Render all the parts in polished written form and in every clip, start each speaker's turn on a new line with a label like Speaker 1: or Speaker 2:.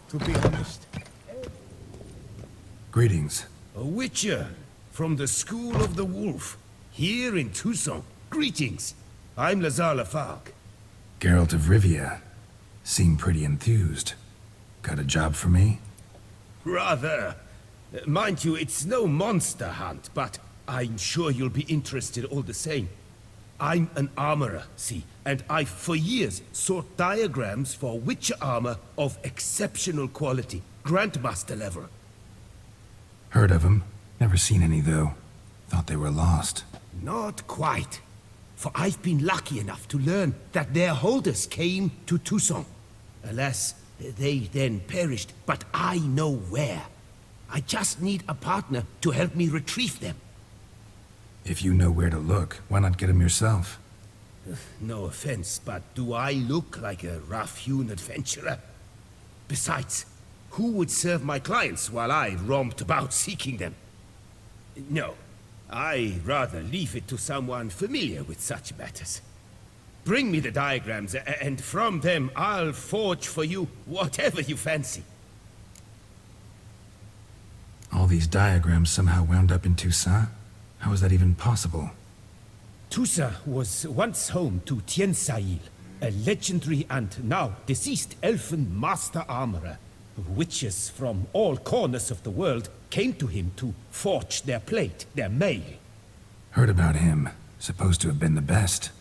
Speaker 1: to be honest.
Speaker 2: Greetings.
Speaker 3: A witcher from the School of the Wolf, here in Tucson. Greetings. I'm Lazar Lafargue.
Speaker 2: Geralt of Rivia. Seem pretty enthused. Got a job for me?
Speaker 3: Rather. Mind you, it's no monster hunt, but I'm sure you'll be interested all the same. I'm an armorer, see, and I've for years sought diagrams for witcher armor of exceptional quality, Grandmaster level.
Speaker 2: Heard of them. Never seen any, though. Thought they were lost.
Speaker 3: Not quite. For I've been lucky enough to learn that their holders came to Tucson. Alas, they then perished, but I know where. I just need a partner to help me retrieve them.
Speaker 2: If you know where to look, why not get them yourself?
Speaker 3: No offense, but do I look like a rough-hewn adventurer? Besides, who would serve my clients while I romped about seeking them? No, I'd rather leave it to someone familiar with such matters. Bring me the diagrams, and from them I'll forge for you whatever you fancy.
Speaker 2: All these diagrams somehow wound up in Tucson? How is that even possible?
Speaker 3: Tucson was once home to Tiensail, a legendary and now deceased elfin master armorer. Witches from all corners of the world came to him to forge their plate, their mail.
Speaker 2: Heard about him. Supposed to have been the best.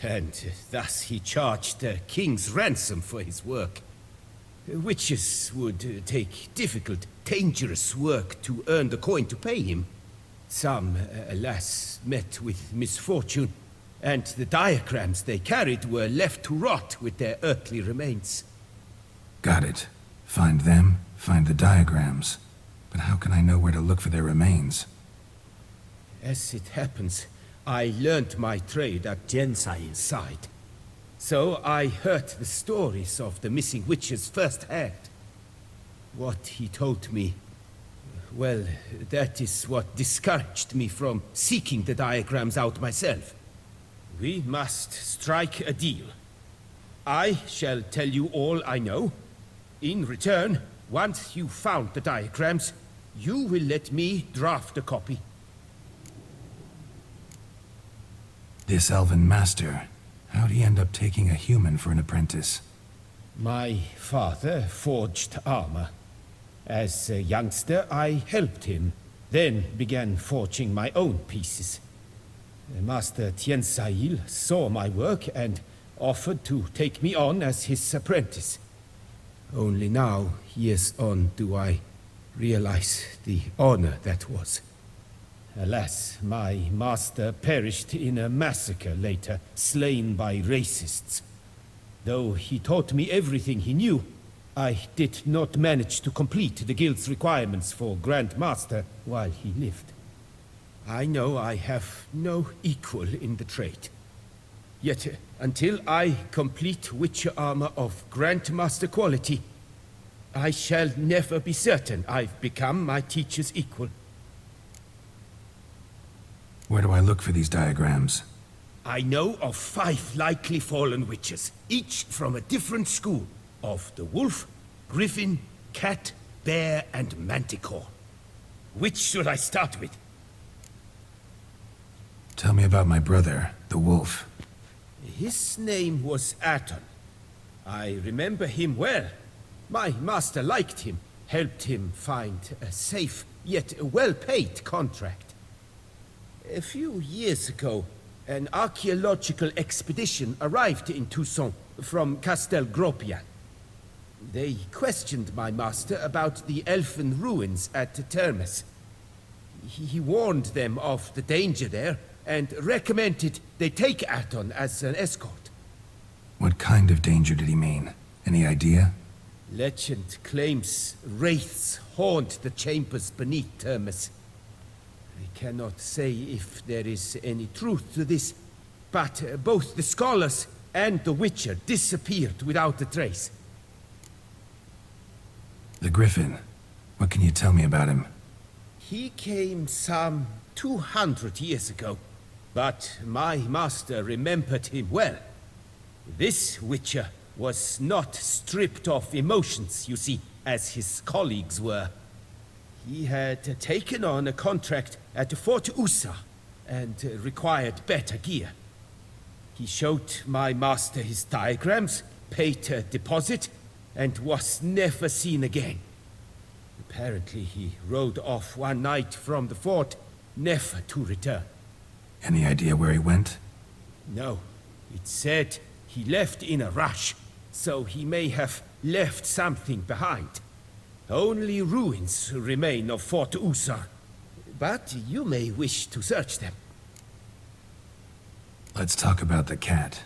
Speaker 3: And thus he charged the king's ransom for his work. Witches would take difficult, dangerous work to earn the coin to pay him. Some, alas, met with misfortune, and the diagrams they carried were left to rot with their earthly remains.
Speaker 2: Got it. Find them, find the diagrams. But how can I know where to look for their remains?
Speaker 3: As it happens, I learned my trade at Jensail's side. So I heard the stories of the missing witches firsthand. What he told me, well, that is what discouraged me from seeking the diagrams out myself. We must strike a deal. I shall tell you all I know. In return, once you've found the diagrams, you will let me draft a copy.
Speaker 2: This elven master, how'd he end up taking a human for an apprentice?
Speaker 3: My father forged armor. As a youngster, I helped him, then began forging my own pieces. Master Tiensail saw my work and offered to take me on as his apprentice. Only now, years on, do I realize the honor that was. Alas, my master perished in a massacre later, slain by racists. Though he taught me everything he knew, I did not manage to complete the guild's requirements for Grandmaster while he lived. I know I have no equal in the trade. Yet, until I complete witcher armor of Grandmaster quality, I shall never be certain I've become my teacher's equal.
Speaker 2: Where do I look for these diagrams?
Speaker 3: I know of 5 likely fallen witches, each from a different school of the wolf, griffin, cat, bear, and manticore. Which should I start with?
Speaker 2: Tell me about my brother, the wolf.
Speaker 3: His name was Aton. I remember him well. My master liked him, helped him find a safe, yet well-paid contract. A few years ago, an archaeological expedition arrived in Tucson from Castel Gropia. They questioned my master about the elfin ruins at Termes. He warned them of the danger there and recommended they take Aton as an escort.
Speaker 2: What kind of danger did he mean? Any idea?
Speaker 3: Legend claims wraiths haunt the chambers beneath Termes. I cannot say if there is any truth to this, but both the scholars and the witcher disappeared without a trace.
Speaker 2: The Griffin. What can you tell me about him?
Speaker 3: He came some 200 years ago, but my master remembered him well. This witcher was not stripped of emotions, you see. as his colleagues were. He had taken on a contract at Fort Usa and required better gear. He showed my master his diagrams, paid a deposit, and was never seen again. Apparently, he rode off one night from the fort, never to return.
Speaker 2: Any idea where he went?
Speaker 3: No, it said he left in a rush, so he may have left something behind. Only ruins remain of Fort Usa, but you may wish to search them.
Speaker 2: Let's talk about the cat.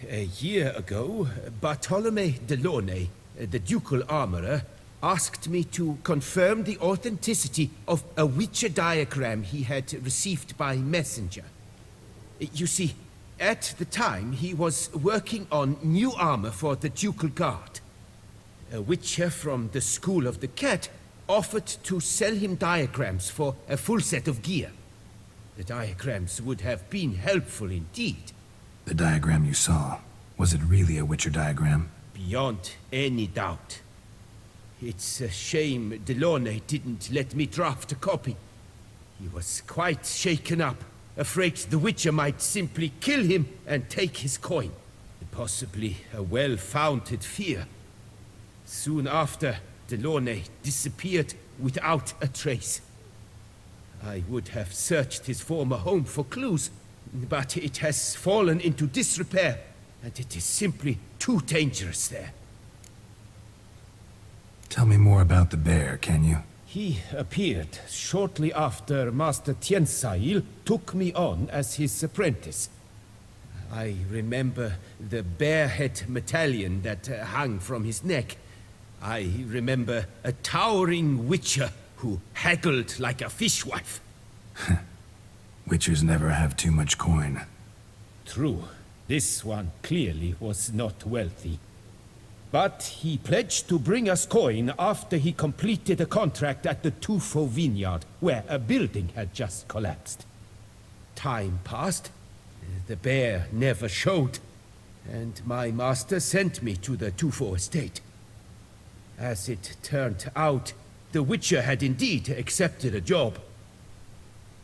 Speaker 3: A year ago, Bartolome Delaunay, the ducal armorer, asked me to confirm the authenticity of a Witcher diagram he had received by messenger. You see, at the time he was working on new armor for the ducal guard. A Witcher from the School of the Cat offered to sell him diagrams for a full set of gear. The diagrams would have been helpful indeed.
Speaker 2: The diagram you saw, was it really a Witcher diagram?
Speaker 3: Beyond any doubt. It's a shame Delaunay didn't let me draft a copy. He was quite shaken up, afraid the Witcher might simply kill him and take his coin. Possibly a well-founded fear. Soon after, Delaunay disappeared without a trace. I would have searched his former home for clues, but it has fallen into disrepair, and it is simply too dangerous there.
Speaker 2: Tell me more about the bear, can you?
Speaker 3: He appeared shortly after Master Tiensail took me on as his apprentice. I remember the bear-head medallion that hung from his neck. I remember a towering witcher who haggled like a fishwife.
Speaker 2: Witchers never have too much coin.
Speaker 3: True, this one clearly was not wealthy. But he pledged to bring us coin after he completed a contract at the Tufo vineyard, where a building had just collapsed. Time passed. The bear never showed, and my master sent me to the Tufo estate. As it turned out, the Witcher had indeed accepted a job.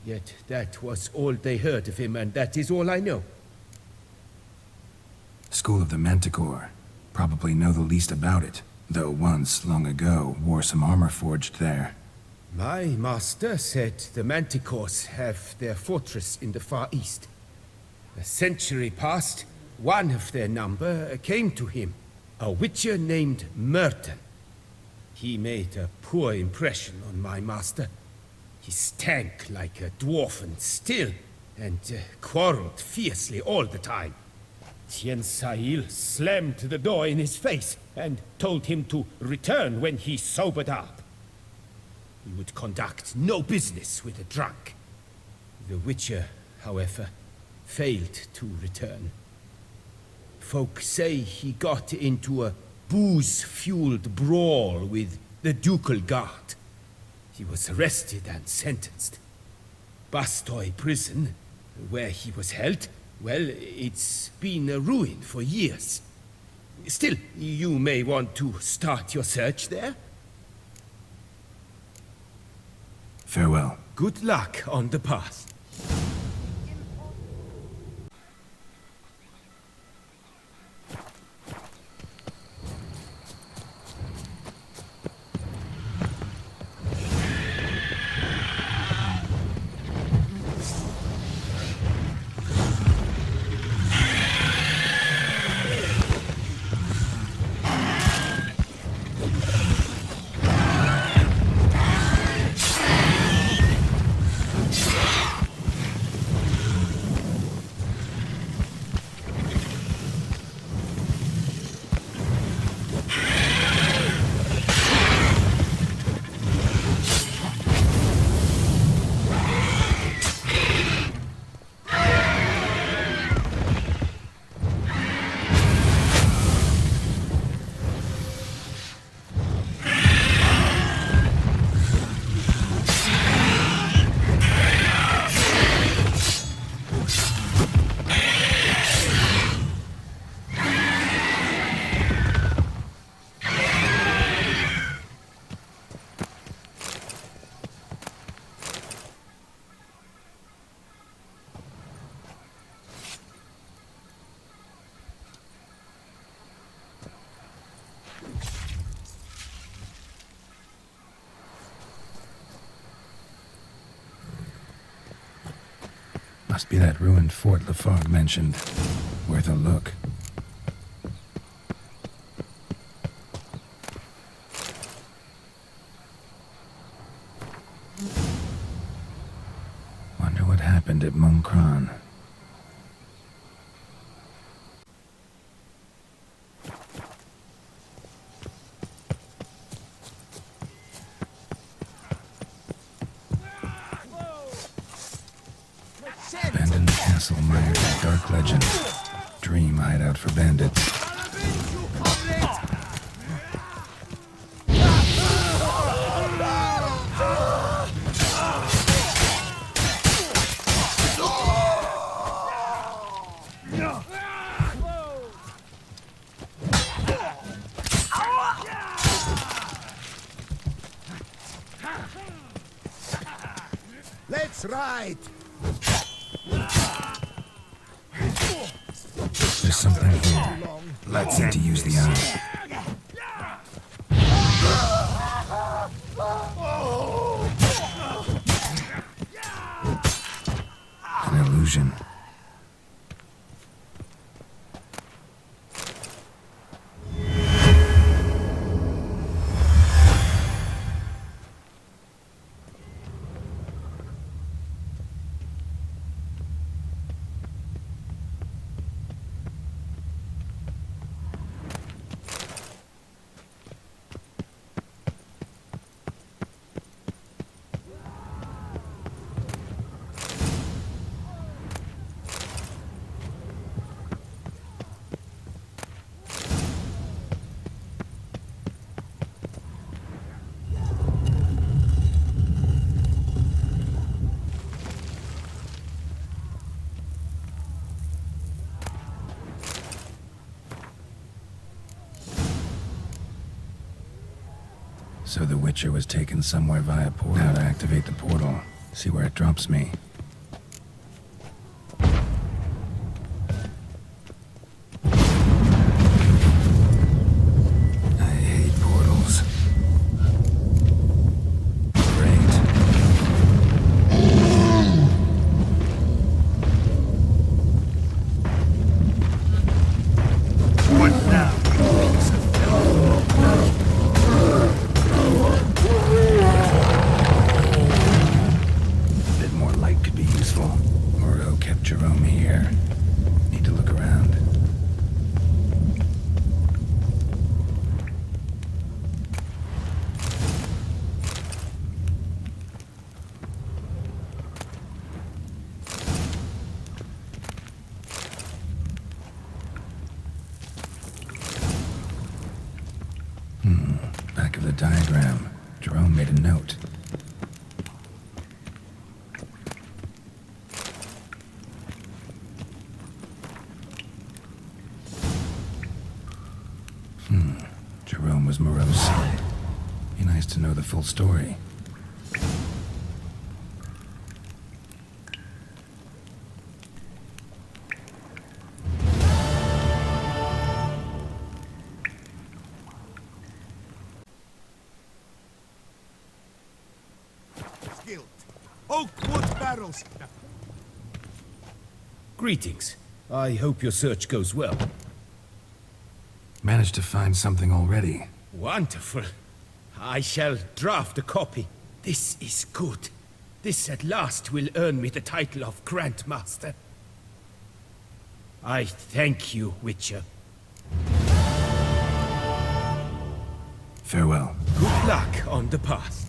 Speaker 3: Yet that was all they heard of him, and that is all I know.
Speaker 2: School of the Manticore. Probably know the least about it, though once, long ago, wore some armor forged there.
Speaker 3: My master said the Manticores have their fortress in the Far East. A century past, one of their number came to him, a witcher named Merton. He made a poor impression on my master. He stank like a dwarfen still, and quarreled fiercely all the time. Tiensail slammed the door in his face and told him to return when he sobered up. He would conduct no business with a drunk. The Witcher, however, failed to return. Folk say he got into a booze-fueled brawl with the ducal guard. He was arrested and sentenced. Bastoy prison, where he was held, well, it's been a ruin for years. Still, you may want to start your search there.
Speaker 2: Farewell.
Speaker 3: Good luck on the path.
Speaker 2: Must be that ruined fort Lafargue mentioned. Worth a look. Wonder what happened at Moncron. Abandoned castle mired in dark legend. Dream hideout for bandits.
Speaker 1: Let's ride!
Speaker 2: There's something here. Let's need to use the eye. An illusion. So the Witcher was taken somewhere via portal. Now to activate the portal. See where it drops me. I hate portals. Great.
Speaker 1: What now, you piece of filth?
Speaker 2: A bit more light could be useful. Moreau kept Jerome here. Need to look around. Back of the diagram. Jerome made a note. Jerome was Moreau's son. Be nice to know the full story.
Speaker 1: Guilt. Oak wood barrels.
Speaker 3: Greetings. I hope your search goes well.
Speaker 2: Managed to find something already.
Speaker 3: Wonderful. I shall draft a copy. This is good. This at last will earn me the title of Grandmaster. I thank you, Witcher.
Speaker 2: Farewell.
Speaker 3: Good luck on the path.